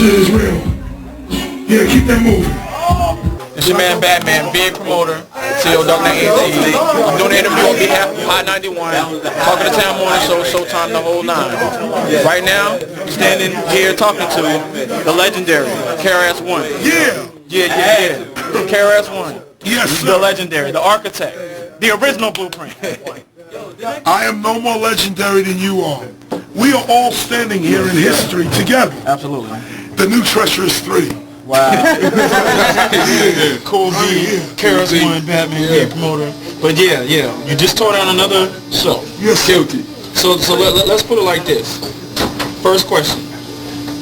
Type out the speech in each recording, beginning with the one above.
is real. Yeah, keep that moving. It's your man Batman, big promoter, CEO Dog 918. I'm doing an interview on behalf of Hot 91, Talking to Town Morning Show, Showtime, the whole nine. Right now, we're standing here talking to the legendary KRS-One. Yeah. KRS-One. Yes, sir. The legendary, the architect, the original blueprint. I am no more legendary than you are. We are all standing here in history together. Absolutely. The new Treacherous 3. Wow. Cool B, KRS-One, Batman, big promoter. But yeah, you just tore down another show. Yes, guilty. So let's put it like this. First question,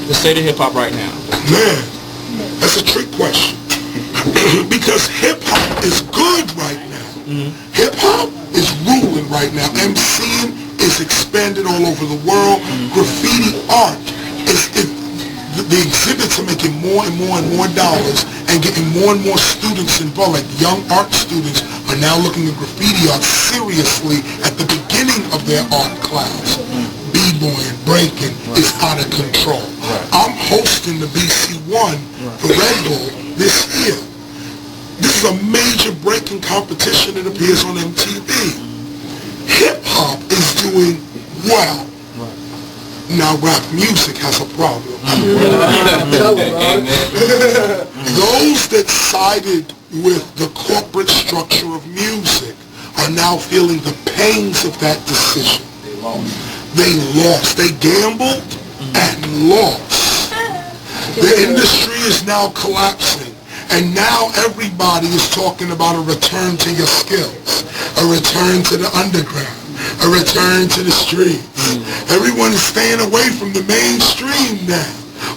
the state of hip-hop right now. Man, that's a trick question. Because hip-hop is good right now. Mm-hmm. Hip-hop is ruling right now. MCing is expanded all over the world. Mm-hmm. Graffiti art the exhibits are making more and more dollars and getting more and more students involved. Like young art students are now looking at graffiti art seriously at the beginning of their art class. B-boying, breaking is out of control. I'm hosting the BC1 for Red Bull this year. This is a major breaking competition that appears on MTV. Hip-hop is doing well. Now rap music has a problem. Those that sided with the corporate structure of music are now feeling the pains of that decision. They lost. They gambled and lost. The industry is now collapsing. And now everybody is talking about a return to your skills, a return to the underground, a return to the streets. Everyone is staying away from the mainstream now.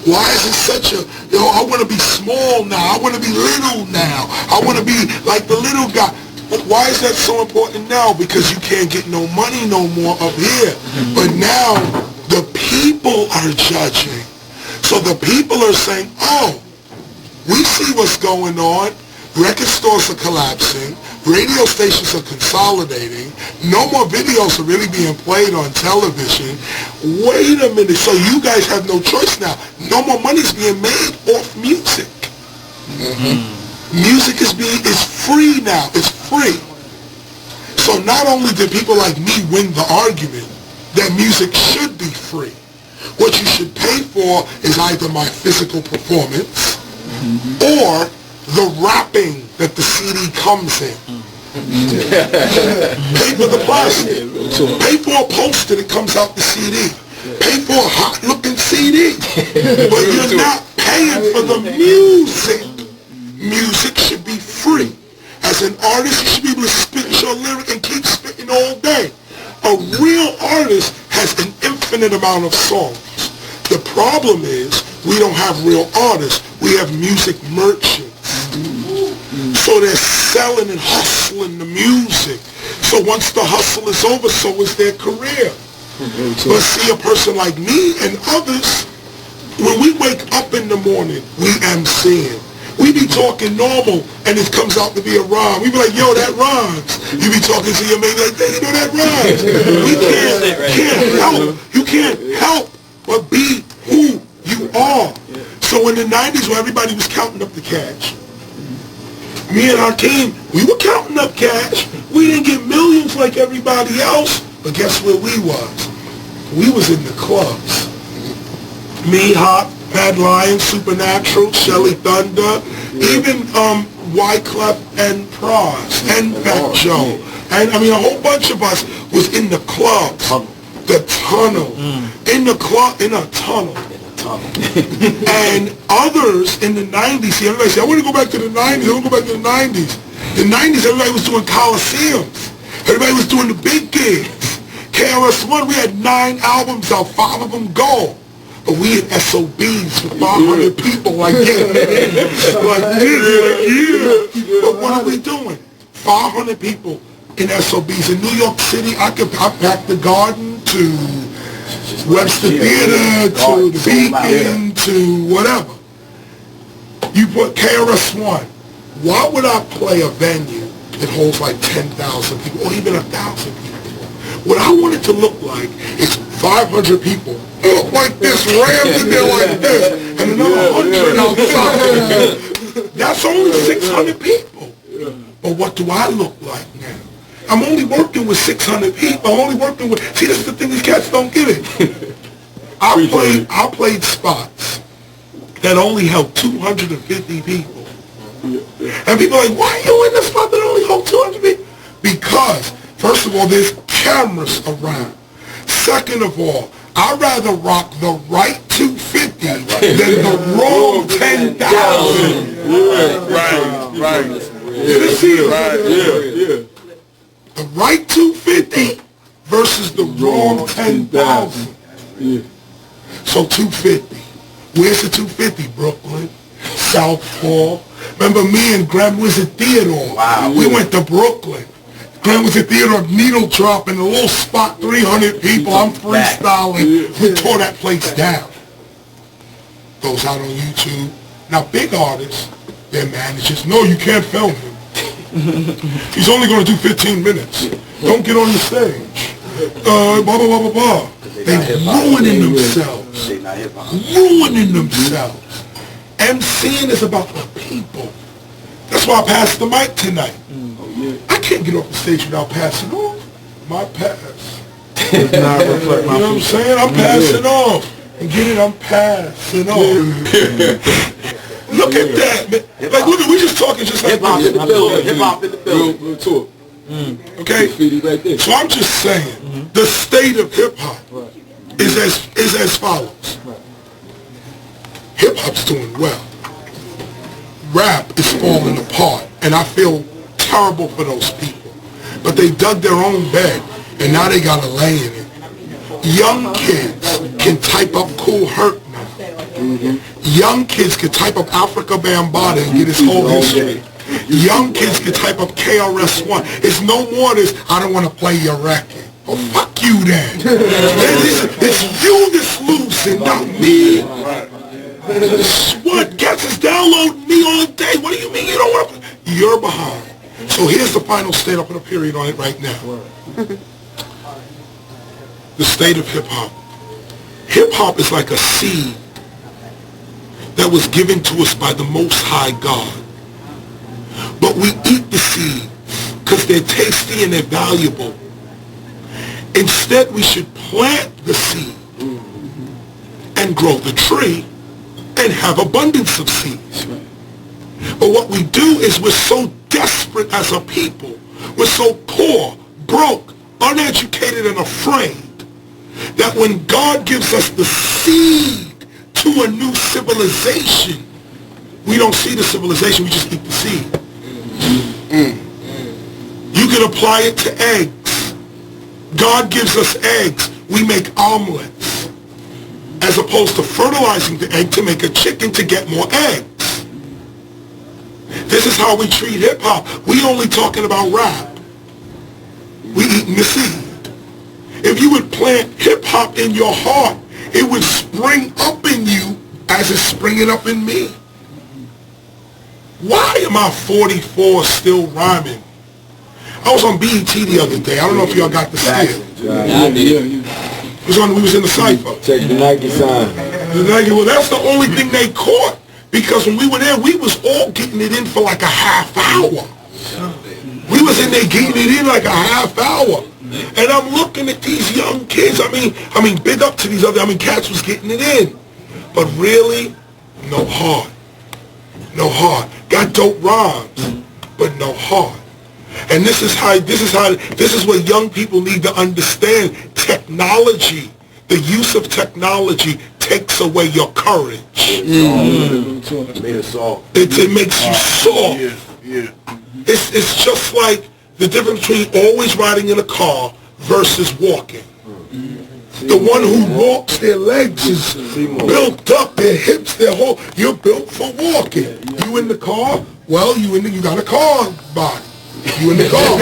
Why is it such a, I want to be small now, I want to be little now, I want to be like the little guy. But why is that so important now? Because you can't get no money no more up here. But now the people are judging. So the people are saying, oh, we see what's going on. Record stores are collapsing. Radio stations are consolidating. No more videos are really being played on television. Wait a minute. So you guys have no choice now. No more money's being made off music. Music is free now. It's free. So not only did people like me win the argument that music should be free, what you should pay for is either my physical performance or the wrapping that the CD comes in. Pay for the plastic. Pay for a poster that comes out the CD. Pay for a hot-looking CD. But you're not paying for the music. Music should be free. As an artist, you should be able to spit your lyric and keep spitting all day. A real artist has an infinite amount of songs. The problem is we don't have real artists. We have music merchants. So they're selling and hustling the music. So once the hustle is over, so is their career. But see, a person like me and others, when we wake up in the morning, we MCing. We be talking normal, and it comes out to be a rhyme. We be like, yo, that rhymes. You be talking to your mate like, hey, you know that rhymes. We can't help. You can't help but be who you are. So in the 90s, when everybody was counting up the cash, me and our team, we were counting up cash. We didn't get millions like everybody else, but guess where we was? We was in the clubs. Me, Hop, Mad Lion, Supernatural, Shelly Thunder, even Wyclef and Pras, and Fat Joe. And I mean, a whole bunch of us was in the clubs. The tunnel. In the club, in a tunnel. And others in the 90s, see, everybody said, I want to go back to the 90s, I want to go back to the 90s. The 90s, everybody was doing coliseums. Everybody was doing the big gigs. KRS-One, we had 9 albums out, 5 of them gold. But we had SOBs with 500 people like this. Like this, yeah. But what are we doing? 500 people in SOBs. In New York City, I packed the Garden to Webster Theater, to the Beacon, to whatever. You put KRS-One. Why would I play a venue that holds like 10,000 people or even 1,000 people? What I want it to look like is 500 people like this, rammed in there like this, and another 100 outside. That's only 600 people. But what do I look like now? I'm only working with 600 people. I'm only working with, see, this is the thing these cats don't get it. I played spots that only held 250 people. And people are like, why are you in the spot that only hold 200 people? Because, first of all, there's cameras around. Second of all, I'd rather rock the right 250 than the wrong 10,000. Right. You see it? The right 250 versus the wrong 10,000. So 250. Where's the 250? Brooklyn, Southpaw. Remember me and Graham was at Theodore. Wow. We went to Brooklyn. Graham was at Theodore, needle drop in a little spot, 300 people. I'm freestyling. We tore that place down. Goes out on YouTube. Now, big artists, their managers, no, you can't film him. He's only going to do 15 minutes. Don't get on the stage. Blah, blah, blah, blah, blah. They're ruining themselves. Ruining themselves. MCing is about the people. That's why I passed the mic tonight. I can't get off the stage without passing off my pass. You know what I'm saying? I'm passing off. And get it, I'm passing off. Look at that, man. Like, look at, we just talking just like hip-hop in the building. Hip-hop in the building. Real talk. Okay? So I'm just saying, the state of hip-hop is as follows. Hip-hop's doing well. Rap is falling apart, and I feel terrible for those people. But they dug their own bed, and now they gotta lay in it. Young kids can type up Cool Herc now. Young kids can type up Africa Bambaataa and get his whole history. Young kids can type up KRS-One. It's no more this, I don't want to play your record. Oh, fuck you then. It's you that's losing, not me. What? Cats is downloading me all day. What do you mean you don't want to? You're behind. So here's the final state. I'll put a period on it right now. The state of hip-hop. Hip-hop is like a seed that was given to us by the Most High God. But we eat the seed because they're tasty and they're valuable. Instead, we should plant the seed and grow the tree and have abundance of seeds. But what we do is we're so desperate as a people. We're so poor, broke, uneducated, and afraid that when God gives us the seed to a new civilization, we don't see the civilization, we just eat the seed. You can apply it to eggs. God gives us eggs. We make omelets. As opposed to fertilizing the egg to make a chicken to get more eggs. This is how we treat hip-hop. We only talking about rap. We eating the seed. If you would plant hip-hop in your heart, it would spring up in you as it's springing up in me. Why am I 44 still rhyming? I was on BET the other day. I don't know if y'all got the steal. Yeah, I did. We was in the cypher. Check the Nike sign. The Nike, well, that's the only thing they caught. Because when we were there, we was all getting it in for like a half hour. We was in there getting it in like a half hour. And I'm looking at these young kids. I mean, big up to these other, cats was getting it in. But really, no heart. No heart. Got dope rhymes, but no heart. And this is what young people need to understand. Technology, the use of technology takes away your courage. It makes you soft. It's just like the difference between always riding in a car versus walking. The one who walks, their legs is built up, their hips, their whole, you're built for walking. You in the car? Well, you got a car body. You in the car.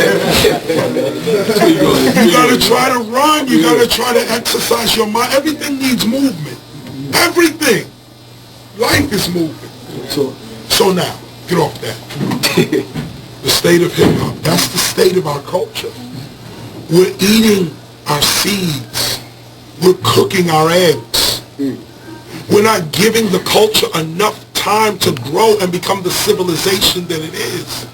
You gotta try to run, you gotta try to exercise your mind. Everything needs movement. Everything. Life is moving. So now, get off that. The state of hip-hop. That's the state of our culture. We're eating our seeds. We're cooking our eggs. We're not giving the culture enough time to grow and become the civilization that it is.